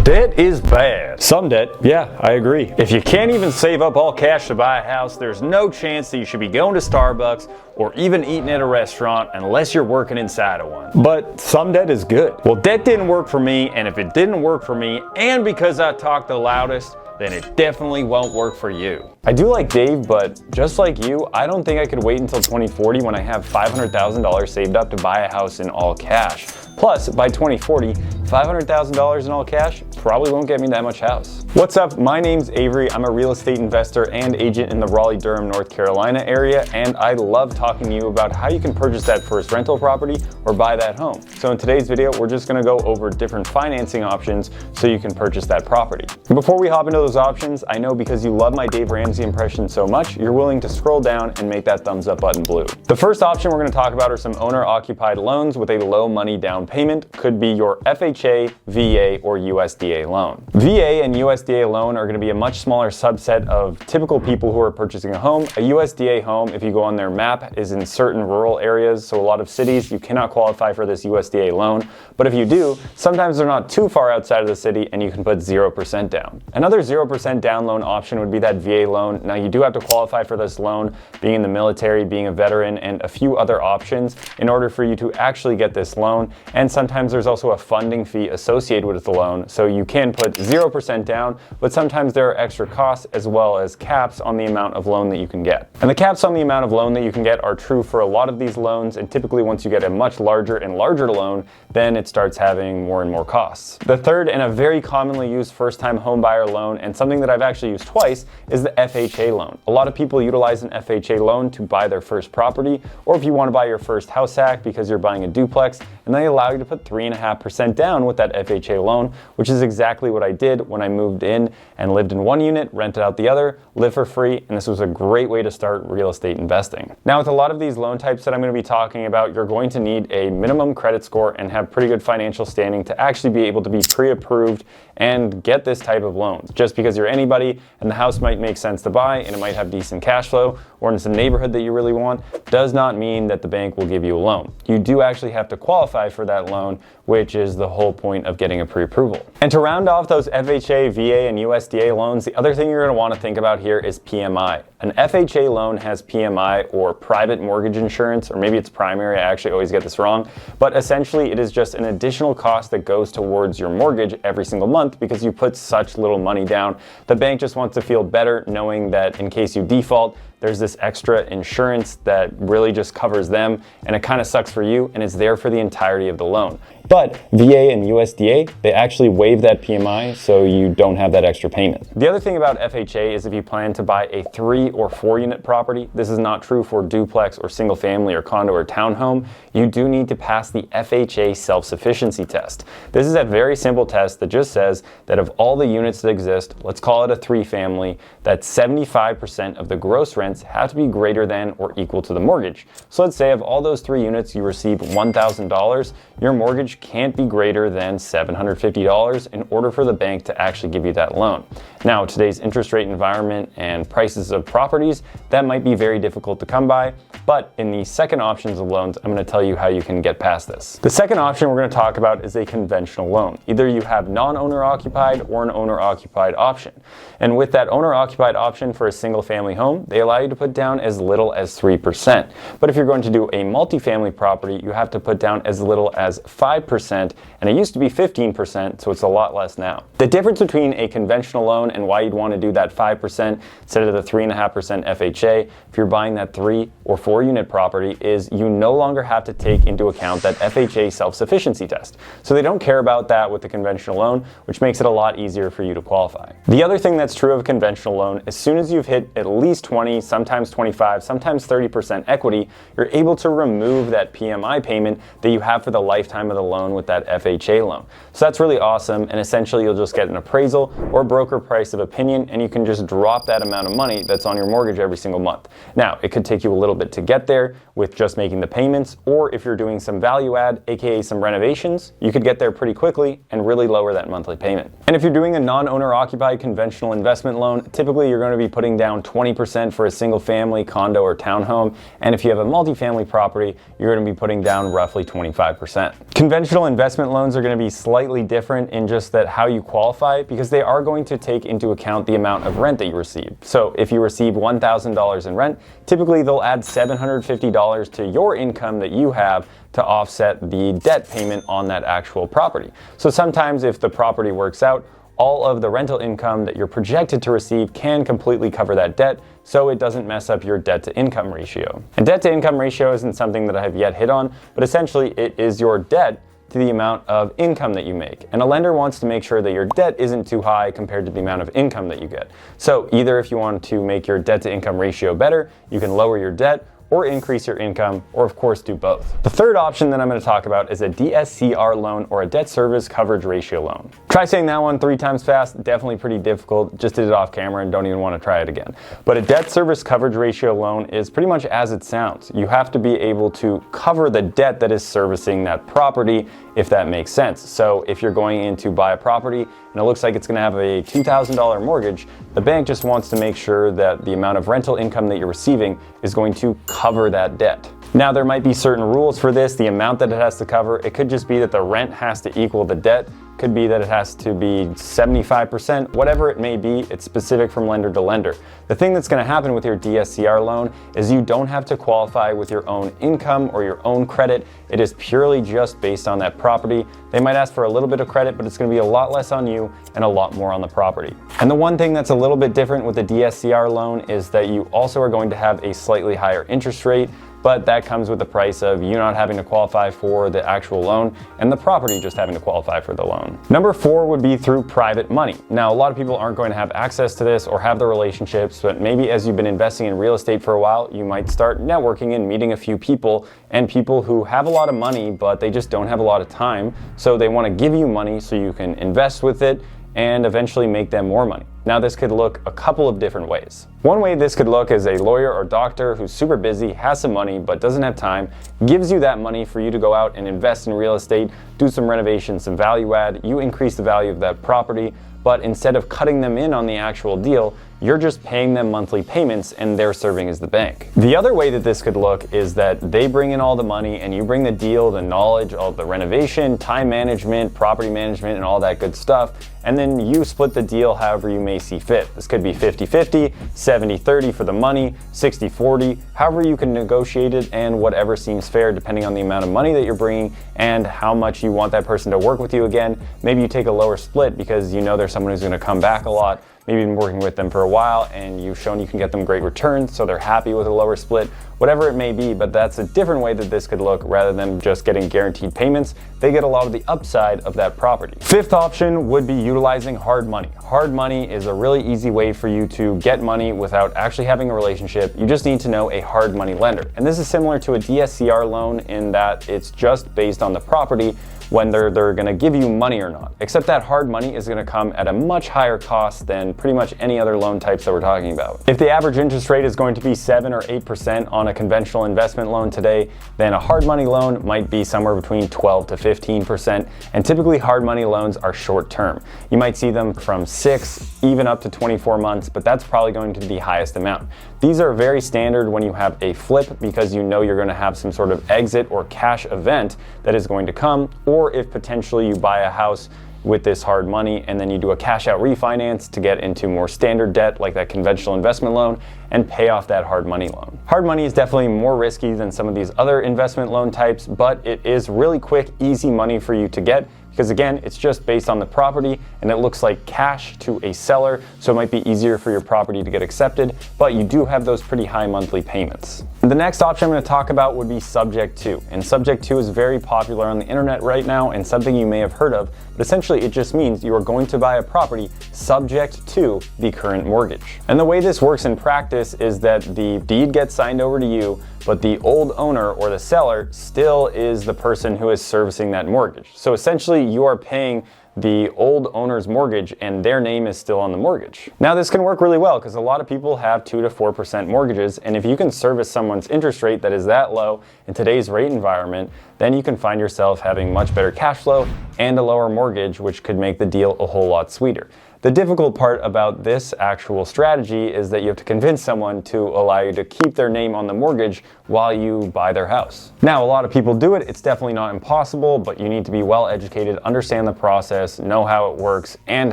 Debt is bad. Some debt, yeah, I agree. If you can't even save up all cash to buy a house, there's no chance that you should be going to Starbucks or even eating at a restaurant unless you're working inside of one. But some debt is good. Well, debt didn't work for me, and if it didn't work for me, and because I talk the loudest, then it definitely won't work for you. I do like Dave, but just like you, I don't think I could wait until 2040 when I have $500,000 saved up to buy a house in all cash. Plus, by 2040, $500,000 in all cash probably won't get me that much house. What's up? My name's Avery. I'm a real estate investor and agent in the Raleigh, Durham, North Carolina area, and I love talking to you about how you can purchase that first rental property or buy that home. So in today's video, we're just gonna go over different financing options so you can purchase that property. And before we hop into those options, I know because you love my Dave Ramsey impression so much, you're willing to scroll down and make that thumbs up button blue. The first option we're gonna talk about are some owner-occupied loans with a low money down payment. Could be your FHA, VA, or USDA loan. VA and USDA loan are going to be a much smaller subset of typical people who are purchasing a home. A USDA home, if you go on their map, is in certain rural areas, so a lot of cities you cannot qualify for this USDA loan. But if you do, sometimes they're not too far outside of the city and you can put 0% down. Another 0% down loan option would be that VA loan. Now you do have to qualify for this loan, being in the military, being a veteran, and a few other options in order for you to actually get this loan. And sometimes there's also a funding fee associated with the loan, so you can put 0% down, but sometimes there are extra costs as well as caps on the amount of loan that you can get. And the caps on the amount of loan that you can get are true for a lot of these loans, and typically once you get a much larger and larger loan, then it starts having more and more costs. The third and a very commonly used first-time home buyer loan, and something that I've actually used twice, is the FHA loan. A lot of people utilize an FHA loan to buy their first property, or if you want to buy your first house hack because you're buying a duplex, and they allow you to put 3.5% down with that FHA loan, which is exactly what I did when I moved in and lived in one unit, rented out the other, lived for free, and this was a great way to start real estate investing. Now, with a lot of these loan types that I'm going to be talking about, you're going to need a minimum credit score and have pretty good financial standing to actually be able to be pre-approved and get this type of loans. Just because you're anybody and the house might make sense to buy and it might have decent cash flow, or it's a neighborhood that you really want, does not mean that the bank will give you a loan. You do actually have to qualify for that loan, which is the whole point of getting a pre-approval. And to round off those FHA, VA, and USDA loans, the other thing you're going to want to think about here is PMI. An FHA loan has PMI, or private mortgage insurance, or maybe it's primary, I actually always get this wrong, but essentially it is just an additional cost that goes towards your mortgage every single month because you put such little money down. The bank just wants to feel better knowing that in case you default, there's this extra insurance that really just covers them, and it kind of sucks for you and is there for the entirety of the loan. But VA and USDA, they actually waive that PMI, so you don't have that extra payment. The other thing about FHA is if you plan to buy a 3 or 4 unit property, this is not true for duplex or single family or condo or townhome, you do need to pass the FHA self-sufficiency test. This is a very simple test that just says that of all the units that exist, let's call it a 3 family, that 75% of the gross rents have to be greater than or equal to the mortgage. So let's say of all those 3 units you receive $1,000, your mortgage can't be greater than $750 in order for the bank to actually give you that loan. Now, today's interest rate environment and prices of properties, that might be very difficult to come by, but in the second options of loans, I'm going to tell you how you can get past this. The second option we're going to talk about is a conventional loan. Either you have non-owner occupied or an owner occupied option. And with that owner occupied option for a single family home, they allow you to put down as little as 3%. But if you're going to do a multifamily property, you have to put down as little as 5%, and it used to be 15%, so it's a lot less now. The difference between a conventional loan and why you'd want to do that 5% instead of the 3.5% FHA, if you're buying that 3 or 4 unit property, is you no longer have to take into account that FHA self-sufficiency test. So they don't care about that with the conventional loan, which makes it a lot easier for you to qualify. The other thing that's true of a conventional loan, as soon as you've hit at least 20, sometimes 25, sometimes 30% equity, you're able to remove that PMI payment that you have for the lifetime of the loan with that FHA loan. So that's really awesome, and essentially you'll just get an appraisal or broker price of opinion, and you can just drop that amount of money that's on your mortgage every single month. Now, it could take you a little bit to get there with just making the payments, or if you're doing some value add, aka some renovations, you could get there pretty quickly and really lower that monthly payment. And if you're doing a non-owner occupied conventional investment loan, typically you're going to be putting down 20% for a single family, condo, or townhome. And if you have a multifamily property, you're going to be putting down roughly 25%. Conventional investment loans are going to be slightly different in just that how you qualify, because they are going to take into account the amount of rent that you receive. So if you receive $1,000 in rent, typically they'll add $750 to your income that you have to offset the debt payment on that actual property. So sometimes if the property works out, all of the rental income that you're projected to receive can completely cover that debt, so it doesn't mess up your debt to income ratio. And debt to income ratio isn't something that I have yet hit on, but essentially it is your debt to the amount of income that you make. And a lender wants to make sure that your debt isn't too high compared to the amount of income that you get. So either if you want to make your debt to income ratio better, you can lower your debt, or increase your income, or of course do both. The third option that I'm going to talk about is a DSCR loan, or a debt service coverage ratio loan. Try saying that one 3 times fast, definitely pretty difficult. Just did it off camera and don't even want to try it again. But a debt service coverage ratio loan is pretty much as it sounds. You have to be able to cover the debt that is servicing that property, if that makes sense. So if you're going in to buy a property and it looks like it's going to have a $2,000 mortgage, the bank just wants to make sure that the amount of rental income that you're receiving is going to cover that debt. Now, there might be certain rules for this, the amount that it has to cover. It could just be that the rent has to equal the debt. Could be that it has to be 75%, whatever it may be, it's specific from lender to lender. The thing that's going to happen with your DSCR loan is you don't have to qualify with your own income or your own credit. It is purely just based on that property. They might ask for a little bit of credit, but it's going to be a lot less on you and a lot more on the property. And the one thing that's a little bit different with the DSCR loan is that you also are going to have a slightly higher interest rate, but that comes with the price of you not having to qualify for the actual loan and the property just having to qualify for the loan. Number 4 would be through private money. Now, a lot of people aren't going to have access to this or have the relationships, but maybe as you've been investing in real estate for a while, you might start networking and meeting a few people, and people who have a lot of money, but they just don't have a lot of time. So they want to give you money so you can invest with it and eventually make them more money. Now, this could look a couple of different ways. One way this could look is a lawyer or doctor who's super busy, has some money, but doesn't have time, gives you that money for you to go out and invest in real estate, do some renovations, some value add, you increase the value of that property, but instead of cutting them in on the actual deal, you're just paying them monthly payments and they're serving as the bank. The other way that this could look is that they bring in all the money and you bring the deal, the knowledge, all the renovation, time management, property management, and all that good stuff, and then you split the deal however you may see fit. This could be 50-50, 70-30 for the money, 60-40, however you can negotiate it, and whatever seems fair depending on the amount of money that you're bringing and how much you want that person to work with you again. Maybe you take a lower split because you know there's someone who's going to come back a lot. Maybe you've been working with them for a while and you've shown you can get them great returns, so they're happy with a lower split, whatever it may be, but that's a different way that this could look. Rather than just getting guaranteed payments, they get a lot of the upside of that property. Fifth option would be utilizing hard money. Hard money is a really easy way for you to get money without actually having a relationship. You just need to know a hard money lender. And this is similar to a DSCR loan in that it's just based on the property when they're going to give you money or not. Except that hard money is going to come at a much higher cost than pretty much any other loan types that we're talking about. If the average interest rate is going to be 7 or 8% on a conventional investment loan today, then a hard money loan might be somewhere between 12 to 15%. And typically hard money loans are short term. You might see them from 6 even up to 24 months, but that's probably going to be the highest amount. These are very standard when you have a flip because you know you're going to have some sort of exit or cash event that is going to come, or if potentially you buy a house with this hard money and then you do a cash out refinance to get into more standard debt like that conventional investment loan and pay off that hard money loan. Hard money is definitely more risky than some of these other investment loan types, but it is really quick, easy money for you to get because again, it's just based on the property and it looks like cash to a seller, so it might be easier for your property to get accepted, but you do have those pretty high monthly payments. The next option I'm going to talk about would be subject to, and subject to is very popular on the internet right now and something you may have heard of, but essentially it just means you are going to buy a property subject to the current mortgage. And the way this works in practice is that the deed gets signed over to you, but the old owner or the seller still is the person who is servicing that mortgage. So essentially you are paying the old owner's mortgage and their name is still on the mortgage. Now this can work really well because a lot of people have 2 to 4% mortgages, and if you can service someone's interest rate that is that low in today's rate environment, then you can find yourself having much better cash flow and a lower mortgage, which could make the deal a whole lot sweeter. The difficult part about this actual strategy is that you have to convince someone to allow you to keep their name on the mortgage while you buy their house. Now, a lot of people do it. It's definitely not impossible, but you need to be well educated, understand the process, know how it works, and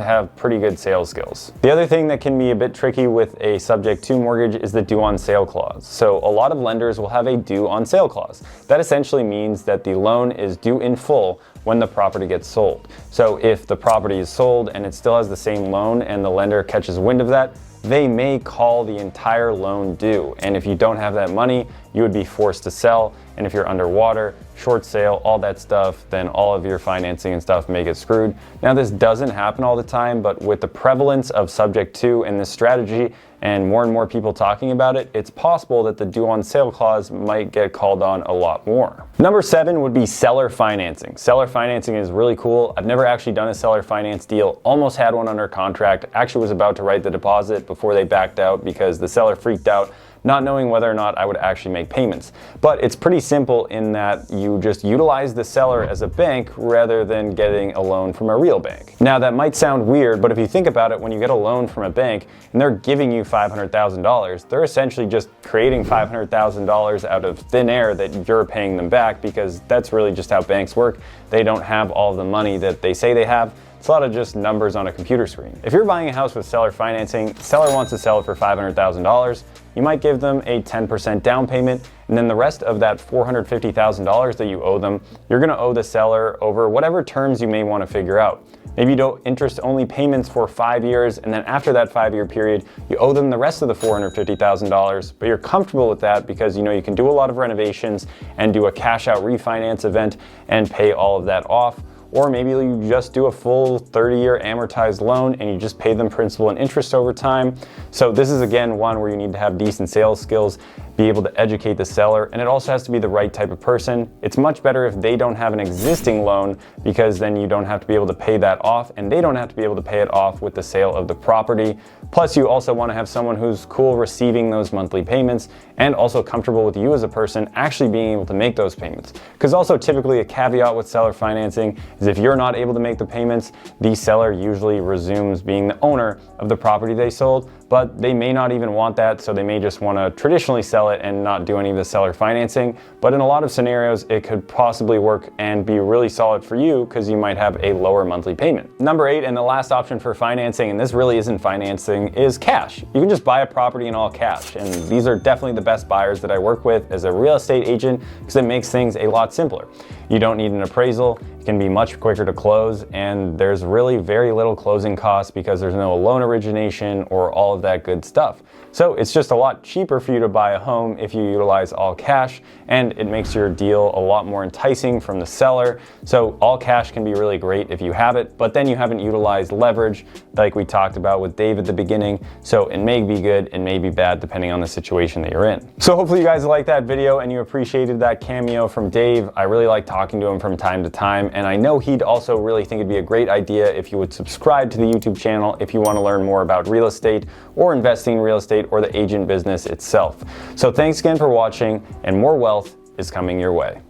have pretty good sales skills. The other thing that can be a bit tricky with a subject to mortgage is the due on sale clause. So a lot of lenders will have a due on sale clause. That essentially means that the loan is due in full when the property gets sold. So if the property is sold and it still has the same loan and the lender catches wind of that, they may call the entire loan due. And if you don't have that money, you would be forced to sell. And if you're underwater, short sale, all that stuff, then all of your financing and stuff may get screwed. Now, this doesn't happen all the time, but with the prevalence of subject to in this strategy and more people talking about it, it's possible that the due on sale clause might get called on a lot more. Number 7 would be seller financing. Seller financing is really cool. I've never actually done a seller finance deal, almost had one under contract, actually was about to write the deposit before they backed out because the seller freaked out, not knowing whether or not I would actually make payments. But it's pretty simple in that you just utilize the seller as a bank rather than getting a loan from a real bank. Now that might sound weird, but if you think about it, when you get a loan from a bank and they're giving you $500,000, they're essentially just creating $500,000 out of thin air that you're paying them back, because that's really just how banks work. They don't have all of the money that they say they have. It's a lot of just numbers on a computer screen. If you're buying a house with seller financing, the seller wants to sell it for $500,000, you might give them a 10% down payment, and then the rest of that $450,000 that you owe them, you're gonna owe the seller over whatever terms you may wanna figure out. Maybe you do interest-only payments for 5 years, and then after that 5-year period, you owe them the rest of the $450,000, but you're comfortable with that because you know you can do a lot of renovations and do a cash-out refinance event and pay all of that off. Or maybe you just do a full 30-year amortized loan and you just pay them principal and interest over time. So this is again one where you need to have decent sales skills, be able to educate the seller, and it also has to be the right type of person. It's much better if they don't have an existing loan, because then you don't have to be able to pay that off and they don't have to be able to pay it off with the sale of the property. Plus you also want to have someone who's cool receiving those monthly payments and also comfortable with you as a person actually being able to make those payments. Because also typically a caveat with seller financing is if you're not able to make the payments, the seller usually resumes being the owner of the property they sold, but they may not even want that, so they may just want to traditionally sell it and not do any of the seller financing. But in a lot of scenarios, it could possibly work and be really solid for you because you might have a lower monthly payment. Number 8, and the last option for financing, and this really isn't financing, is cash. You can just buy a property in all cash, and these are definitely the best buyers that I work with as a real estate agent because it makes things a lot simpler. You don't need an appraisal, it can be much quicker to close, and there's really very little closing costs because there's no loan origination or all of that good stuff. So it's just a lot cheaper for you to buy a home if you utilize all cash, and it makes your deal a lot more enticing from the seller. So all cash can be really great if you have it, but then you haven't utilized leverage like we talked about with Dave at the beginning. So it may be good, it may be bad depending on the situation that you're in. So hopefully you guys liked that video and you appreciated that cameo from Dave. I really like talking to him from time to time, and I know he'd also really think it'd be a great idea if you would subscribe to the YouTube channel if you want to learn more about real estate or investing in real estate or the agent business itself. So thanks again for watching, and more wealth is coming your way.